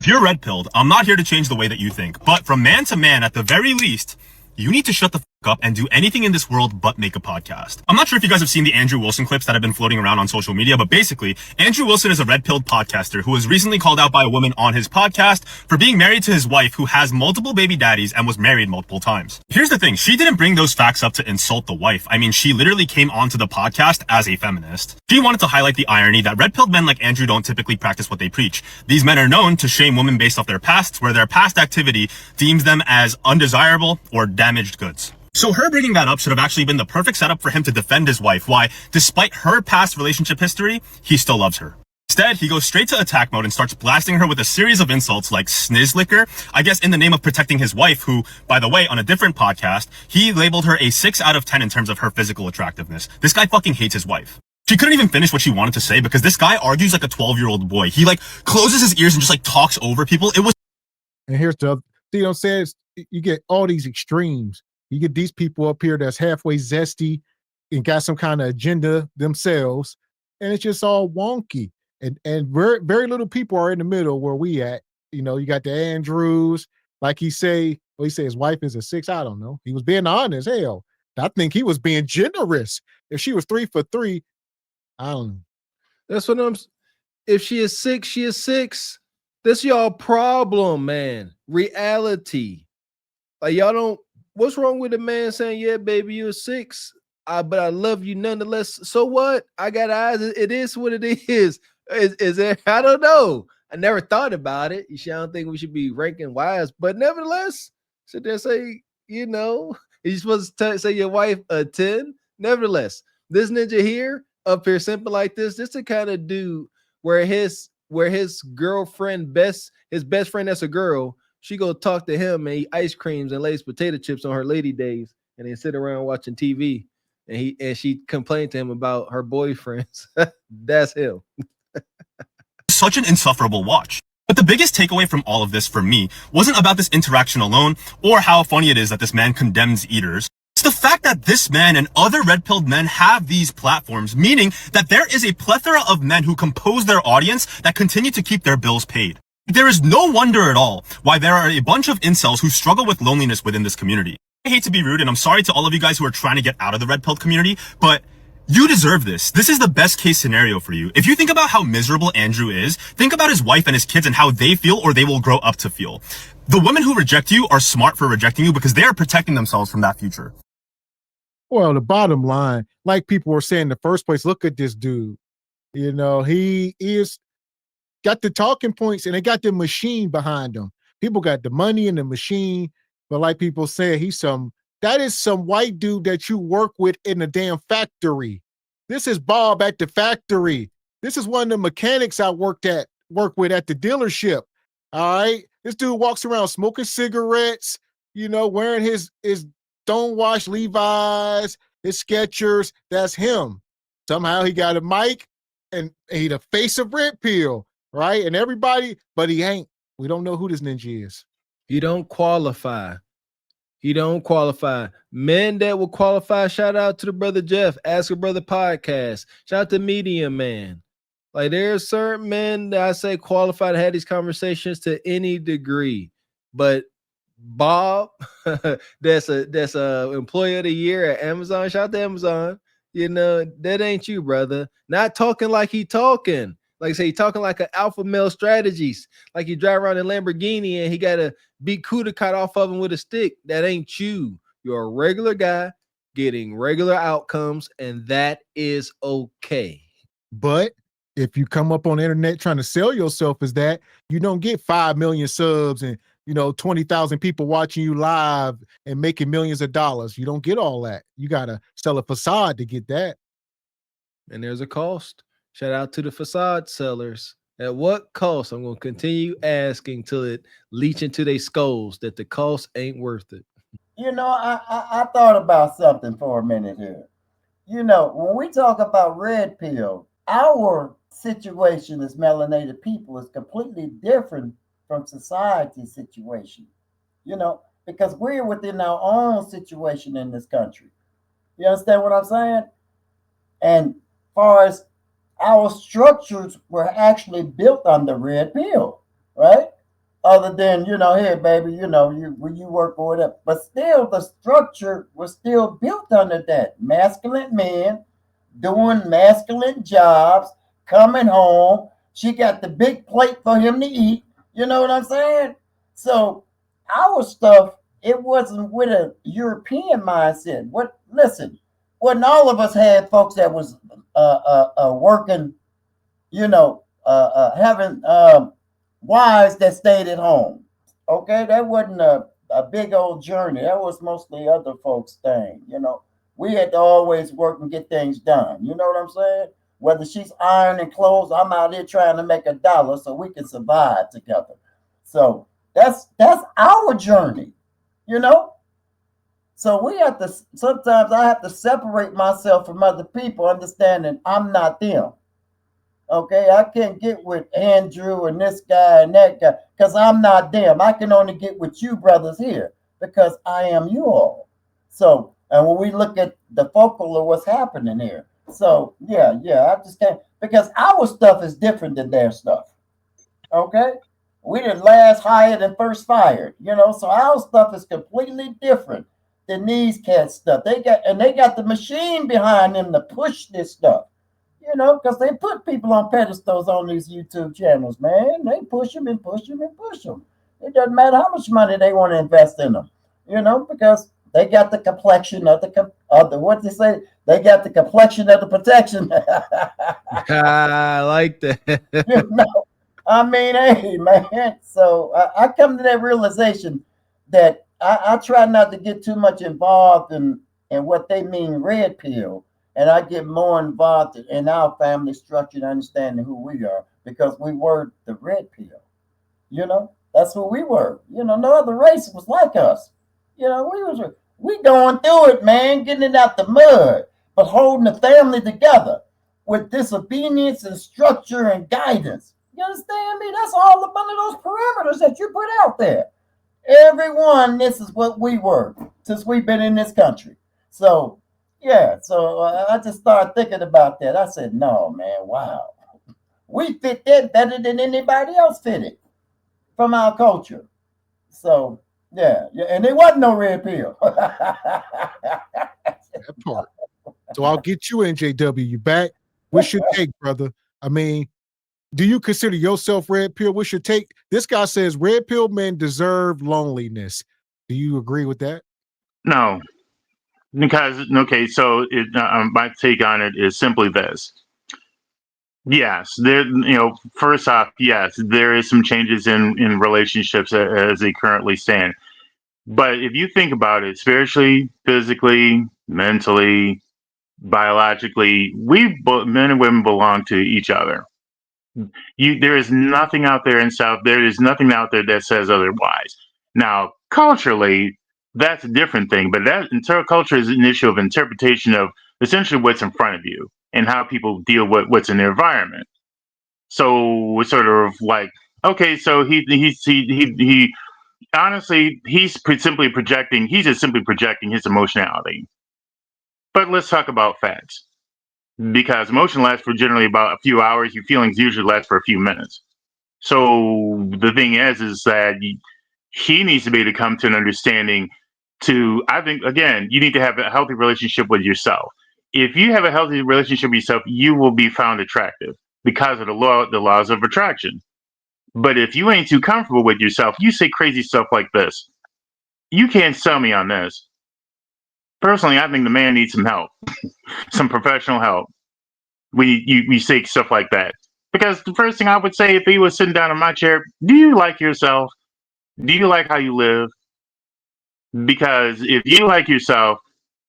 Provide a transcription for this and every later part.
If you're red pilled, I'm not here to change the way that you think, but from man to man, at the very least, you need to shut the up and do anything in this world but make a podcast. I'm not sure if you guys have seen the Andrew Wilson clips that have been floating around on social media, but basically, Andrew Wilson is a red-pilled podcaster who was recently called out by a woman on his podcast for being married to his wife who has multiple baby daddies and was married multiple times. Here's the thing, she didn't bring those facts up to insult the wife. I mean, she literally came onto the podcast as a feminist. She wanted to highlight the irony that red-pilled men like Andrew don't typically practice what they preach. These men are known to shame women based off their pasts, where their past activity deems them as undesirable or damaged goods. So her bringing that up should have actually been the perfect setup for him to defend his wife. Why, despite her past relationship history, he still loves her. Instead, he goes straight to attack mode and starts blasting her with a series of insults like snizzlicker, I guess in the name of protecting his wife, who, by the way, on a different podcast, he labeled her a 6 out of 10 in terms of her physical attractiveness. This guy fucking hates his wife. She couldn't even finish what she wanted to say because this guy argues like a 12-year-old boy. He like closes his ears and just like talks over people. It was. And here's the, see what I'm saying? You get all these extremes. You get these people up here that's halfway zesty and got some kind of agenda themselves, and it's just all wonky. And very, very little people are in the middle where we at. You know, you got the Andrews, like he say his wife is a 6. I don't know. He was being honest. Hell, I think he was being generous. If she was 3 for 3, I don't know. That's what I'm. If she is 6, she is 6. That's y'all problem, man. Reality. Like y'all don't. What's wrong with a man saying, yeah, baby, you're 6, but I love you nonetheless? So what? I got eyes. It is what it is. Is there? I don't know. I never thought about it. I don't think we should be ranking wives, but nevertheless, sit there and say, you know, you're supposed to say your wife a 10. Nevertheless, this ninja here, up here, simple like this the kind of dude where his girlfriend, his best friend that's a girl, she go talk to him and eat ice creams and Lay's potato chips on her lady days, and then sit around watching TV. And she complained to him about her boyfriends. That's him. Such an insufferable watch. But the biggest takeaway from all of this for me wasn't about this interaction alone or how funny it is that this man condemns eaters. It's the fact that this man and other red-pilled men have these platforms, meaning that there is a plethora of men who compose their audience that continue to keep their bills paid. There is no wonder at all why there are a bunch of incels who struggle with loneliness within this community. I hate to be rude, and I'm sorry to all of you guys who are trying to get out of the red-pilled community, but you deserve this. This is the best case scenario for you. If you think about how miserable Andrew is, think about his wife and his kids and how they feel or they will grow up to feel. The women who reject you are smart for rejecting you because they are protecting themselves from that future. Well, the bottom line, like people were saying in the first place, look at this dude. You know, he is got the talking points and they got the machine behind him. People got the money and the machine, but like people say, that is some white dude that you work with in the damn factory. This is Bob at the factory. This is one of the mechanics I work with at the dealership. All right. This dude walks around smoking cigarettes, you know, wearing his stonewashed Levi's, his Skechers. That's him. Somehow he got a mic and he the face of Red Pill. Right? And everybody, but he ain't. We don't know who this ninja is. He don't qualify. Men that will qualify, shout out to the brother Jeff, Ask a Brother podcast. Shout out to Medium Man. Like there's certain men that I say qualify to have these conversations to any degree. But Bob, that's a employee of the year at Amazon. Shout out to Amazon. You know, that ain't you, brother. Not talking like he talking. Like I say, he talking like an alpha male strategist. Like you drive around in Lamborghini and he got to beat Kudakot off of him with a stick. That ain't you. You're a regular guy getting regular outcomes, and that is okay. But if you come up on the internet trying to sell yourself as that, you don't get 5 million subs and, 20,000 people watching you live and making millions of dollars. You don't get all that. You got to sell a facade to get that. And there's a cost. Shout out to the facade sellers. At what cost? I'm going to continue asking till it leach into their skulls that the cost ain't worth it. I thought about something for a minute here. When we talk about red pill, our situation as melanated people is completely different from society's situation. Because we're within our own situation in this country. You understand what I'm saying? And as far as our structures were actually built on the red pill, right? other than, here, baby, when you work or whatever. But still, the structure was still built under that. Masculine men doing masculine jobs, coming home. She got the big plate for him to eat. You know what I'm saying? So our stuff, it wasn't with a European mindset. What? Listen, when all of us had folks that was working, having wives that stayed at home. Okay, that wasn't a big old journey. That was mostly other folks' thing. We had to always work and get things done. You know what I'm saying? Whether she's ironing clothes, I'm out here trying to make $1 so we can survive together. So that's our journey. You know. So we have to. Sometimes I have to separate myself from other people, understanding I'm not them. Okay, I can't get with Andrew and this guy and that guy because I'm not them. I can only get with you brothers here because I am you all. So, and when we look at the focal of what's happening here, so yeah, I just can't because our stuff is different than their stuff. Okay, we did last hired and first fired, so our stuff is completely different than these cats' stuff. They got the machine behind them to push this stuff. Because they put people on pedestals on these YouTube channels, man. They push them and push them and push them. It doesn't matter how much money they want to invest in them, because they got the complexion of the what they say. They got the complexion of the protection. I like that. I mean, hey, man. So I come to that realization that I try not to get too much involved in what they mean red pill, and I get more involved in our family structure and understanding who we are because we were the red pill. That's who we were. No other race was like us. We going through it, man, getting it out the mud, but holding the family together with disobedience and structure and guidance. You understand me? That's all up under those parameters that you put out there. Everyone, this is what we were since we've been in this country. So, yeah, so I just started thinking about that. I said, no, man, wow. We fit that better than anybody else fit it from our culture. So, yeah, and there wasn't no red pill. That part. So I'll get you, NJW. You back? What's your take, brother? I mean, do you consider yourself red pill? What's your take? This guy says red pill men deserve loneliness. Do you agree with that? No, because okay, so my take on it is simply this. Yes, first off, yes, there is some changes in relationships as they currently stand. But if you think about it, spiritually, physically, mentally, biologically, men and women belong to each other. There is nothing out there in South. There is nothing out there that says otherwise. Now, culturally, that's a different thing. But culture is an issue of interpretation of essentially what's in front of you and how people deal with what's in their environment. So it's sort of like, okay, so he honestly, simply projecting. He's just simply projecting his emotionality. But let's talk about facts because emotion lasts for generally about a few hours. Your feelings usually last for a few minutes. So the thing is that he needs to be able to come to an understanding. I think again, you need to have a healthy relationship with yourself. If you have a healthy relationship with yourself, you will be found attractive because of the laws of attraction. But if you ain't too comfortable with yourself, you say crazy stuff like this. You can't sell me on this. Personally, I think the man needs some help, some professional help. When you say stuff like that, because the first thing I would say if he was sitting down in my chair, do you like yourself? Do you like how you live? Because if you like yourself,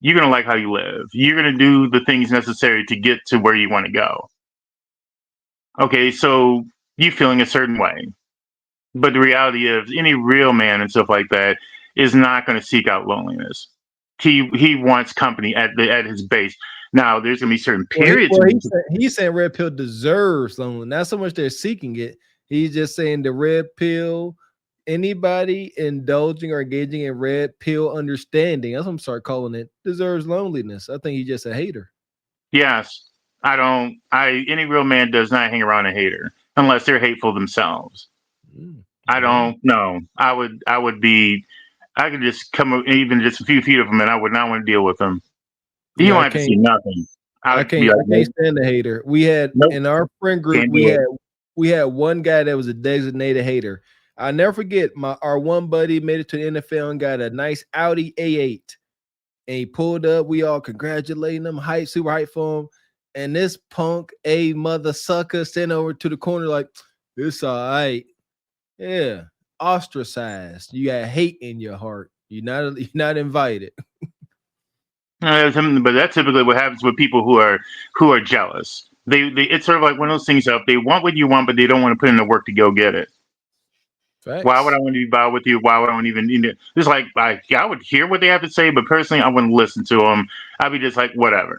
you're gonna like how you live. You're gonna do the things necessary to get to where you want to go. Okay, so you feeling a certain way. But the reality is, any real man and stuff like that is not going to seek out loneliness. He wants company at his base. Now, there's going to be certain periods. He's saying red pill deserves loneliness. Not so much they're seeking it. He's just saying the red pill. Anybody indulging or engaging in red pill understanding, that's what I'm start calling it, deserves loneliness. I think he's just a hater. Yes, I don't. Any real man does not hang around a hater unless they're hateful themselves. I don't know. I would be. I could just come even just a few feet of him, and I would not want to deal with him. He Yeah, don't I have to can't. see nothing. I I'd be can't. like, I can't nope, stand the hater. We had nope, in our friend group. can't do it. We had one guy that was a designated hater. I never forget. Our one buddy made it to the NFL and got a nice Audi A8, and he pulled up. We all congratulating him, super hype for him. And this punk a mother sucker sent over to the corner like, "It's all right." Yeah, ostracized. You got hate in your heart. You're not invited. But that's typically what happens with people who are jealous. They it's sort of like one of those things of they want what you want, but they don't want to put in the work to go get it. Why would I Facts. want to be bothered with you? Why would I want to even need it? It's like I would hear what they have to say, but personally, I wouldn't listen to them. I'd be just like whatever.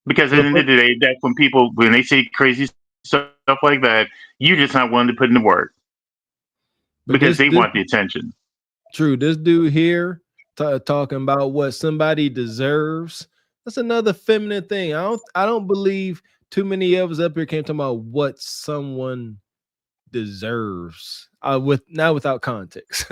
Because at the But end but of the day, that's when they say crazy stuff like that, you just not willing to put in the work but because they this want the attention. true. This dude here talking about what somebody deserves. That's another feminine thing. I don't believe too many of us up here came talking about what someone deserves. With not without context.